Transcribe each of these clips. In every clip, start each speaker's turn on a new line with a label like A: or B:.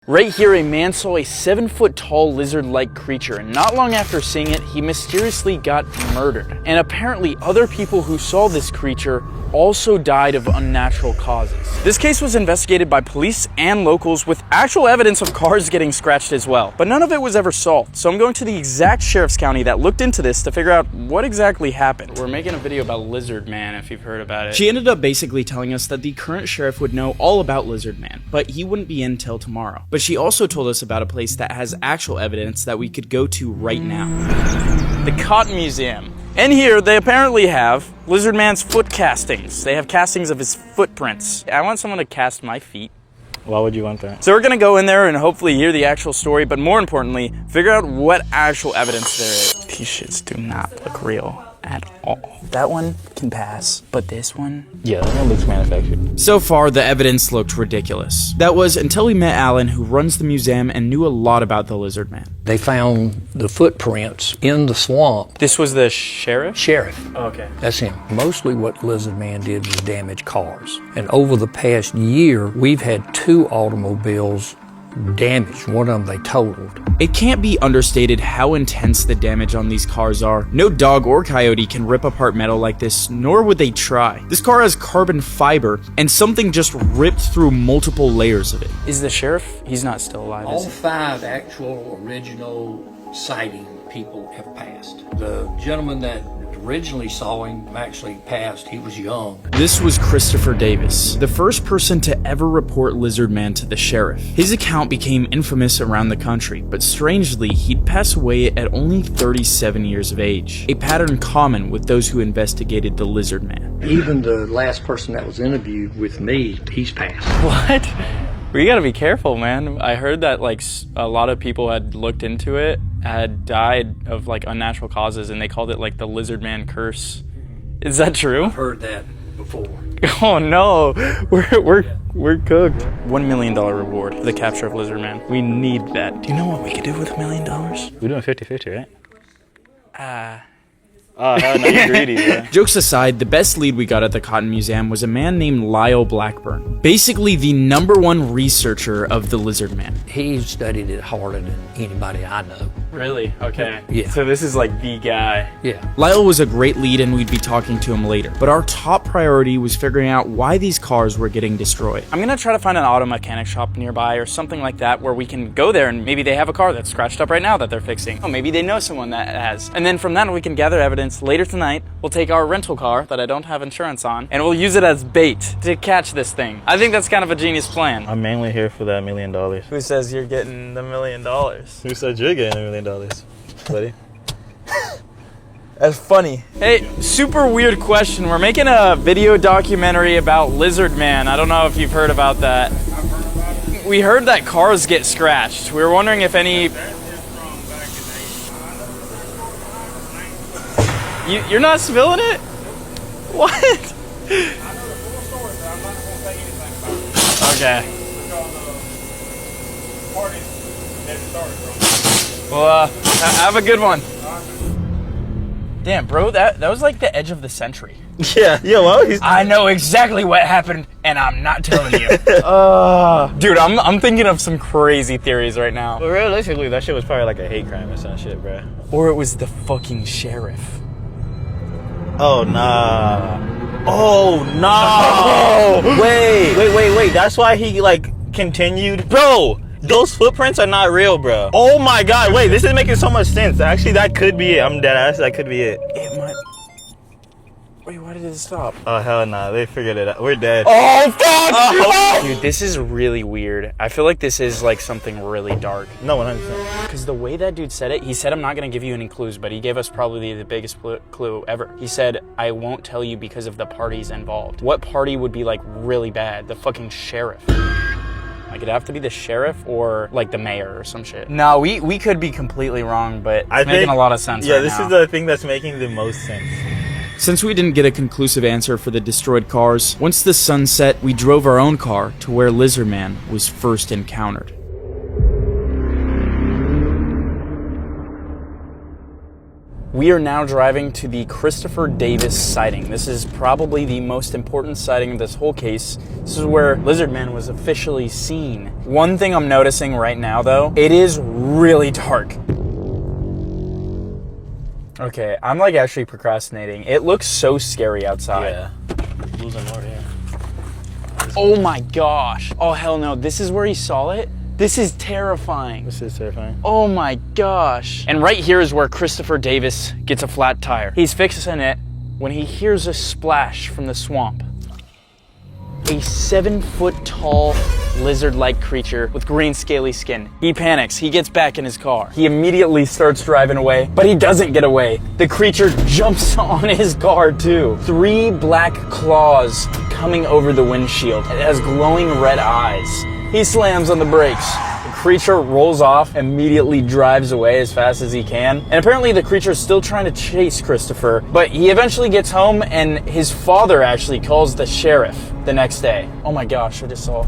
A: Right here, a man saw a 7-foot-tall lizard-like creature, and not long after seeing it, he mysteriously got murdered. And apparently, other people who saw this creature also died of unnatural causes. This case was investigated by police and locals with actual evidence of cars getting scratched as well, but none of it was ever solved. So I'm going to the exact sheriff's county that looked into this to figure out what exactly happened. We're making a video about Lizardman, if you've heard about it. She ended up basically telling us that the current sheriff would know all about Lizardman, but he wouldn't be in till tomorrow. But she also told us about a place that has actual evidence that we could go to right now. The Cotton Museum. And here, they apparently have Lizardman's foot castings. They have castings of his footprints. I want someone to cast my feet.
B: Why would you want that?
A: So we're gonna go in there and hopefully hear the actual story, but more importantly, figure out what actual evidence there is. These shits do not look real at all. That one can pass, but this one?
B: Yeah, that one looks manufactured.
A: So far, the evidence looked ridiculous. That was until we met Alan, who runs the museum and knew a lot about the Lizardman.
C: They found the footprints in the swamp.
A: This was the sheriff?
C: Sheriff.
A: Oh, okay.
C: That's him. Mostly what Lizardman did was damage cars. And over the past year, we've had 2 automobiles damaged. One of them they totaled.
A: It can't be understated how intense the damage on these cars are. No dog or coyote can rip apart metal like this, nor would they try. This car has carbon fiber, and something just ripped through multiple layers of it. Is the sheriff? He's not still alive,
C: All
A: is he?
C: 5 actual original sighting people have passed. The gentleman that originally saw him actually passed. He was young.
A: This was Christopher Davis, the first person to ever report Lizardman to the sheriff. His account became infamous around the country, but strangely, he'd pass away at only 37 years of age, a pattern common with those who investigated the Lizardman.
C: Even the last person that was interviewed with me, he's passed.
A: What? We gotta be careful, man. I heard that like a lot of people had looked into it, had died of like unnatural causes, and they called it like the Lizardman curse. Is that true?
C: I've heard that before.
A: Oh no, we're cooked. $1 million reward for the capture of Lizardman. We need that. Do you know what we could do with $1 million?
B: We're doing 50-50, right?
A: Oh,
B: no, you're greedy, bro.
A: Jokes aside, the best lead we got at the Cotton Museum was a man named Lyle Blackburn, basically the #1 researcher of the Lizardman.
C: He studied it harder than anybody I know.
A: Really? Okay.
C: Yeah.
A: So this is like the guy.
C: Yeah.
A: Lyle was a great lead and we'd be talking to him later, but our top priority was figuring out why these cars were getting destroyed. I'm gonna try to find an auto mechanic shop nearby or something like that where we can go there and maybe they have a car that's scratched up right now that they're fixing. Oh, maybe they know someone that has. And then from that we can gather evidence. Later tonight, we'll take our rental car that I don't have insurance on and we'll use it as bait to catch this thing. I think that's kind of a genius plan.
B: I'm mainly here for that $1 million.
A: Who says you're getting the $1 million?
B: Who said you're getting $1 million, buddy?
A: That's funny. Hey, super weird question. We're making a video documentary about Lizardman. I don't know if you've heard about that. We heard that cars get scratched. We were wondering if any... You're not spilling it? What? Okay. Well, have a good one. Damn, bro, that was like the edge of the century.
B: Yeah, well,
A: I know exactly what happened, and I'm not telling you. Dude, I'm thinking of some crazy theories right now.
B: But realistically, that shit was probably like a hate crime or some shit, bro.
A: Or it was the fucking sheriff.
B: Oh, nah. Oh, no. Wait. That's why he, like, continued. Bro, those footprints are not real, bro. Oh, my God. Wait, this is making so much sense. Actually, that could be it. I'm dead ass. That could be it.
A: It might... Wait, why did it stop?
B: Oh, hell nah. They figured it out. We're dead.
A: Oh, fuck! Oh. Dude, this is really weird. I feel like this is, like, something really dark.
B: No, 100%.
A: Because the way that dude said it, he said, I'm not going to give you any clues, but he gave us probably the biggest clue ever. He said, I won't tell you because of the parties involved. What party would be, like, really bad? The fucking sheriff. Like, it'd have to be the sheriff or, like, the mayor or some shit. No, we could be completely wrong, but it's making a lot of sense right
B: this
A: now.
B: is the thing that's making the most sense.
A: Since we didn't get a conclusive answer for the destroyed cars, once the sun set, we drove our own car to where Lizardman was first encountered. We are now driving to the Christopher Davis sighting. This is probably the most important sighting of this whole case. This is where Lizardman was officially seen. One thing I'm noticing right now, though, it is really dark. Okay, I'm like actually procrastinating. It looks so scary outside.
B: Yeah. Losing more here.
A: Oh my gosh. Oh hell no, this is where he saw it? This is terrifying.
B: This is terrifying.
A: Oh my gosh. And right here is where Christopher Davis gets a flat tire. He's fixing it when he hears a splash from the swamp. A 7-foot tall lizard-like creature with green scaly skin. He panics, he gets back in his car. He immediately starts driving away, but he doesn't get away. The creature jumps on his car too. 3 black claws coming over the windshield. It has glowing red eyes. He slams on the brakes. The creature rolls off, immediately drives away as fast as he can. And apparently the creature is still trying to chase Christopher, but he eventually gets home and his father actually calls the sheriff the next day. Oh my gosh, I just saw.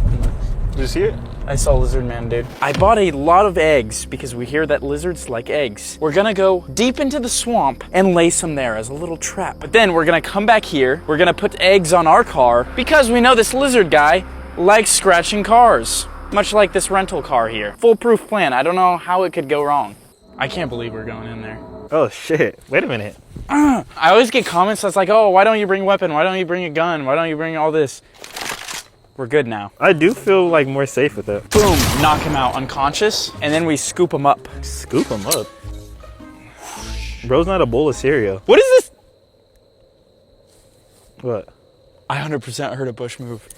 B: Did you see it?
A: I saw Lizardman, dude. I bought a lot of eggs because we hear that lizards like eggs. We're gonna go deep into the swamp and lay some there as a little trap. But then we're gonna come back here, we're gonna put eggs on our car because we know this lizard guy likes scratching cars. Much like this rental car here. Foolproof plan. I don't know how it could go wrong. I can't believe we're going in there.
B: Oh shit, wait a minute.
A: I always get comments that's like, oh, why don't you bring a weapon? Why don't you bring a gun? Why don't you bring all this? We're good now.
B: I do feel like more safe with it.
A: Boom, knock him out unconscious, and then we scoop him up.
B: Scoop him up? Bro's not a bowl of cereal.
A: What is this?
B: What?
A: I 100% heard a bush move.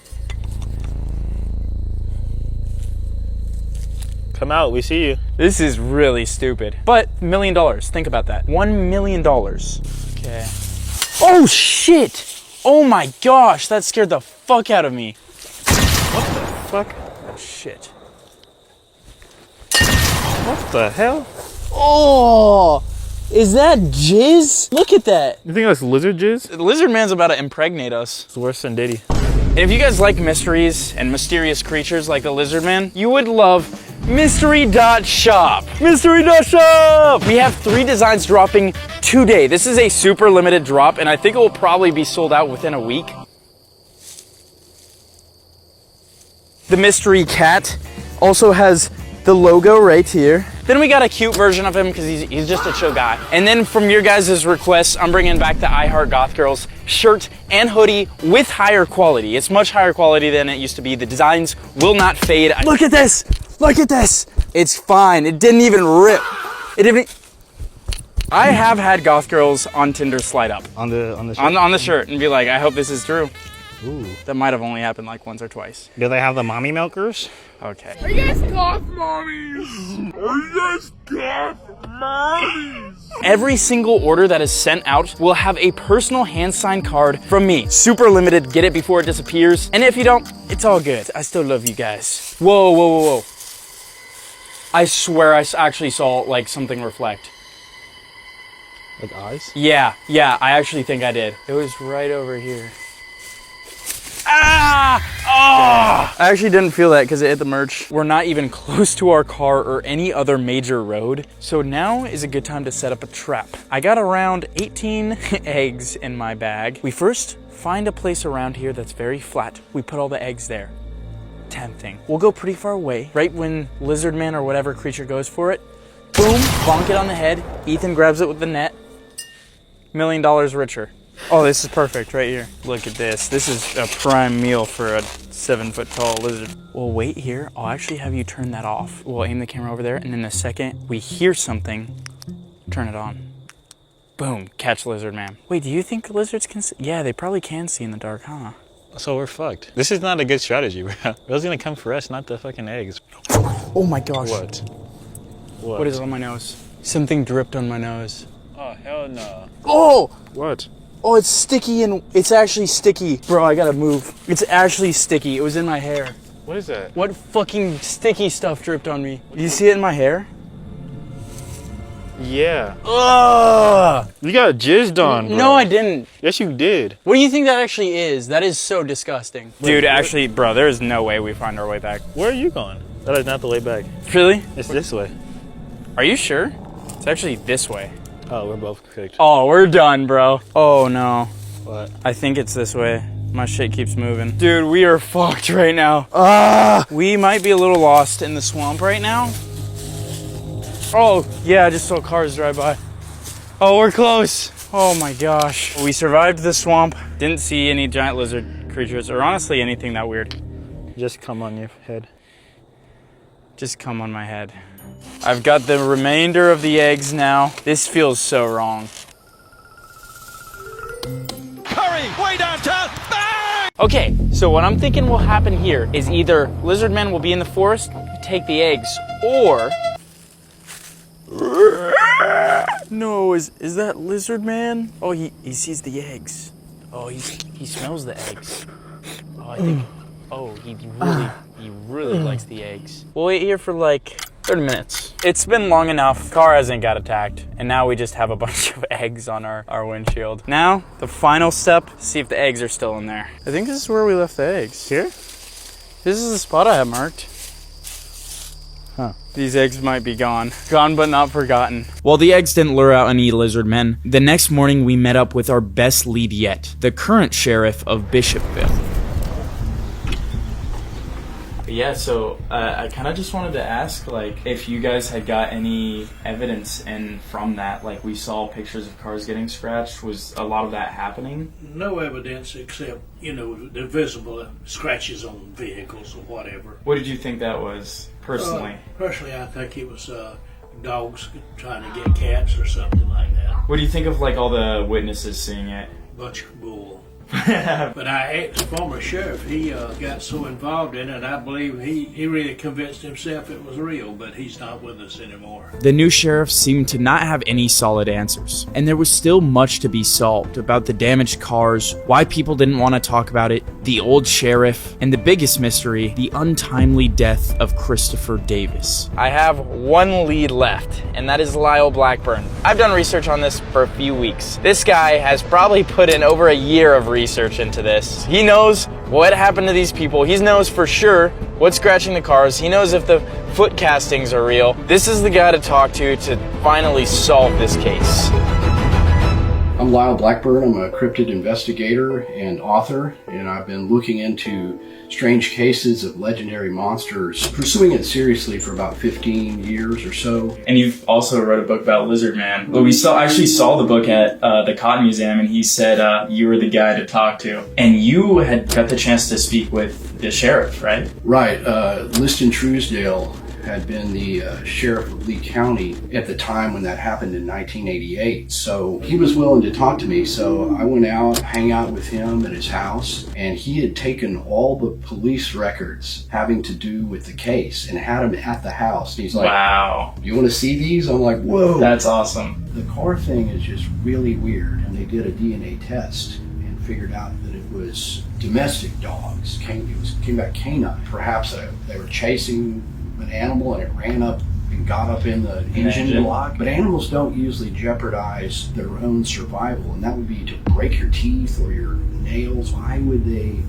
B: Come out, we see you.
A: This is really stupid. But $1 million, think about that. $1 million. Okay. Oh shit! Oh my gosh, that scared the fuck out of me.
B: What the fuck?
A: Shit.
B: What the hell?
A: Oh, is that jizz? Look at that.
B: You think that's lizard jizz?
A: The Lizardman's about to impregnate us.
B: It's worse than Diddy.
A: And if you guys like mysteries and mysterious creatures like the Lizardman, you would love Mystery.shop. Mystery.shop! We have 3 designs dropping today. This is a super limited drop, and I think it will probably be sold out within a week. The mystery cat also has the logo right here. Then we got a cute version of him because he's just a chill guy. And then from your guys' requests, I'm bringing back the I Heart Goth Girls shirt and hoodie with higher quality. It's much higher quality than it used to be. The designs will not fade. Look at this! Look at this! It's fine. It didn't even rip. It didn't. I have had Goth Girls on Tinder slide up.
B: On the shirt?
A: On the shirt and be like, I hope this is true.
B: Ooh.
A: That might have only happened like once or twice.
B: Do they have the mommy milkers?
A: Okay.
D: Are you guys goth mommies? Are you guys goth mommies?
A: Every single order that is sent out will have a personal hand-signed card from me. Super limited, get it before it disappears. And if you don't, it's all good. I still love you guys. Whoa, whoa, whoa, whoa. I swear I actually saw like something reflect.
B: Like eyes?
A: Yeah, I actually think I did. It was right over here. Ah! Oh! I actually didn't feel that because it hit the merch. We're not even close to our car or any other major road. So now is a good time to set up a trap. I got around 18 eggs in my bag. We first find a place around here that's very flat. We put all the eggs there. Tempting. We'll go pretty far away. Right when Lizardman or whatever creature goes for it, boom, bonk it on the head. Ethan grabs it with the net. $1 million richer. Oh, this is perfect right here. Look at this. This is a prime meal for a 7-foot tall lizard. We'll wait here. I'll actually have you turn that off. We'll aim the camera over there, and in a second we hear something, turn it on. Boom, catch Lizardman. Wait, do you think lizards can see? Yeah, they probably can see in the dark, huh?
B: So we're fucked. This is not a good strategy, bro. Bro's gonna come for us, not the fucking eggs.
A: Oh my gosh.
B: What?
A: What is on my nose? Something dripped on my nose.
B: Oh, hell no.
A: Oh!
B: What?
A: Oh, it's sticky and it's actually sticky. Bro, I gotta move. It's actually sticky. It was in my hair.
B: What is that?
A: What fucking sticky stuff dripped on me? You see it in my hair?
B: Yeah.
A: Ugh!
B: You got jizzed on, bro.
A: No, I didn't.
B: Yes, you did.
A: What do you think that actually is? That is so disgusting. Dude, actually, bro, there is no way we find our way back.
B: Where are you going? That is not the way back.
A: Really?
B: It's this way.
A: Are you sure? It's actually this way.
B: Oh, we're both cooked.
A: Oh, we're done, bro. Oh, no.
B: What?
A: I think it's this way. My shit keeps moving. Dude, we are fucked right now. We might be a little lost in the swamp right now. Oh, yeah, I just saw cars drive by. Oh, we're close. Oh my gosh. We survived the swamp. Didn't see any giant lizard creatures or honestly anything that weird.
B: Just come on your head.
A: Just come on my head. I've got the remainder of the eggs now. This feels so wrong.
D: Hurry! Way downtown! Bang!
A: Okay, so what I'm thinking will happen here is either Lizardman will be in the forest, take the eggs, or... No, is that Lizardman? Oh, he sees the eggs. Oh, he smells the eggs. Oh, I think... Oh, he really likes the eggs. We'll wait here for like 30 minutes. It's been long enough. Car hasn't got attacked. And now we just have a bunch of eggs on our windshield. Now, the final step, see if the eggs are still in there. I think this is where we left the eggs. Here? This is the spot I have marked. Huh. These eggs might be gone. Gone but not forgotten. While the eggs didn't lure out any lizard men, the next morning we met up with our best lead yet, the current sheriff of Bishopville. Yeah, so I kind of just wanted to ask, like, if you guys had got any evidence and from that, like, we saw pictures of cars getting scratched. Was a lot of that happening?
C: No evidence except, the visible scratches on vehicles or whatever.
A: What did you think that was, personally?
C: Personally, I think it was dogs trying to get cats or something like that.
A: What do you think of, like, all the witnesses seeing it?
C: Bunch of bull. But I asked the former sheriff, he got so involved in it, I believe he really convinced himself it was real, but he's not with us anymore.
A: The new sheriff seemed to not have any solid answers, and there was still much to be solved about the damaged cars, why people didn't want to talk about it, the old sheriff, and the biggest mystery, the untimely death of Christopher Davis. I have one lead left, and that is Lyle Blackburn. I've done research on this for a few weeks. This guy has probably put in over a year of research into this. He knows what happened to these people. He knows for sure what's scratching the cars. He knows if the foot castings are real. This is the guy to talk to finally solve this case.
E: I'm Lyle Blackburn. I'm a cryptid investigator and author, and I've been looking into strange cases of legendary monsters, pursuing it seriously for about 15 years or so.
A: And you've also wrote a book about Lizardman. Well, we actually saw the book at the Cotton Museum, and he said you were the guy to talk to. And you had got the chance to speak with the sheriff, right?
E: Right. Liston Truesdale had been the sheriff of Lee County at the time when that happened in 1988. So he was willing to talk to me. So I went out, hang out with him at his house, and he had taken all the police records having to do with the case and had them at the house. And he's like,
A: wow.
E: You want to see these? I'm like, whoa.
A: That's awesome.
E: The car thing is just really weird. And they did a DNA test and figured out that it was domestic dogs. It came back canine. Perhaps they were chasing an animal and it ran up and got up in the engine block. But animals don't usually jeopardize their own survival, and that would be to break your teeth or your nails. Why would they?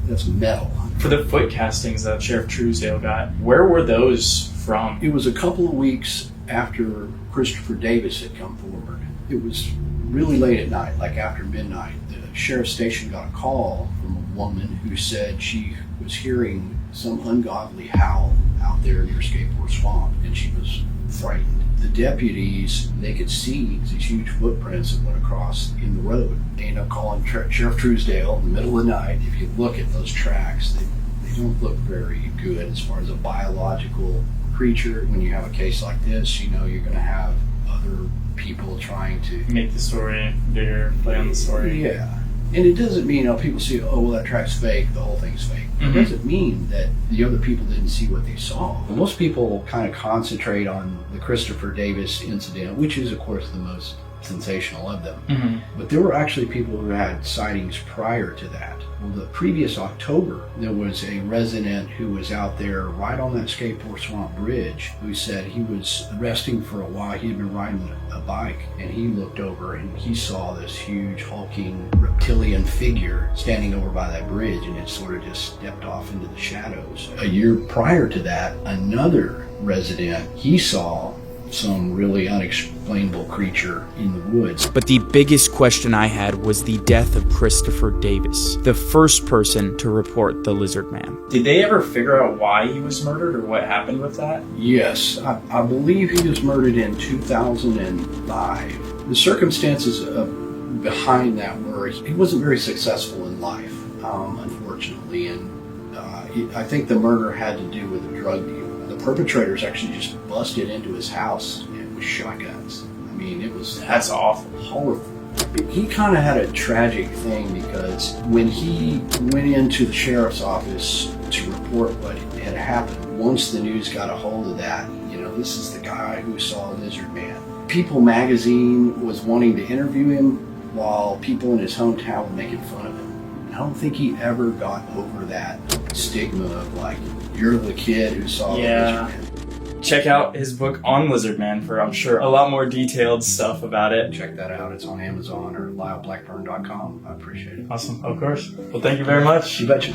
E: That's metal.
A: For the foot castings that Sheriff Truesdale got, where were those from?
E: It was a couple of weeks after Christopher Davis had come forward. It was really late at night, like after midnight. The sheriff's station got a call from a woman who said she was hearing some ungodly howl out there near Skateboard Swamp, and she was frightened. The deputies, they could see these huge footprints that went across in the road. They ended up calling Sheriff Truesdale in the middle of the night. If you look at those tracks, they don't look very good as far as a biological creature. When you have a case like this, you're going to have other people trying to
A: make the story bigger, play on the story.
E: Yeah. And it doesn't mean, people see, oh, well, that track's fake, the whole thing's fake. It doesn't mean that the other people didn't see what they saw. Most people kind of concentrate on the Christopher Davis incident, which is, of course, the most sensational of them. But there were actually people who had sightings prior to that. Well, the previous October, there was a resident who was out there right on that Skateboard Swamp Bridge who said he was resting for a while. He had been riding a bike, and he looked over and he saw this huge hulking reptilian figure standing over by that bridge, and it sort of just stepped off into the shadows. A year prior to that, another resident, he saw some really unexplainable creature in the woods.
A: But the biggest question I had was the death of Christopher Davis, the first person to report the Lizardman.
F: Did they ever figure out why he was murdered or what happened with that?
E: Yes, I believe he was murdered in 2005. The circumstances behind that were he wasn't very successful in life, unfortunately, and I think the murder had to do with a drug deal. The perpetrators actually just busted into his house with shotguns. I mean,
F: That's awful.
E: horrible. He kind of had a tragic thing because when he went into the sheriff's office to report what had happened, once the news got a hold of that, this is the guy who saw Lizardman. People magazine was wanting to interview him while people in his hometown were making fun of him. I don't think he ever got over that stigma of like, you're the kid who saw
F: Yeah.
E: Lizardman.
F: Check out his book on Lizardman for, I'm sure, a lot more detailed stuff about it.
E: Check that out. It's on Amazon or LyleBlackburn.com. I appreciate it.
F: Awesome. Of course. Well, thank you very much.
E: You betcha.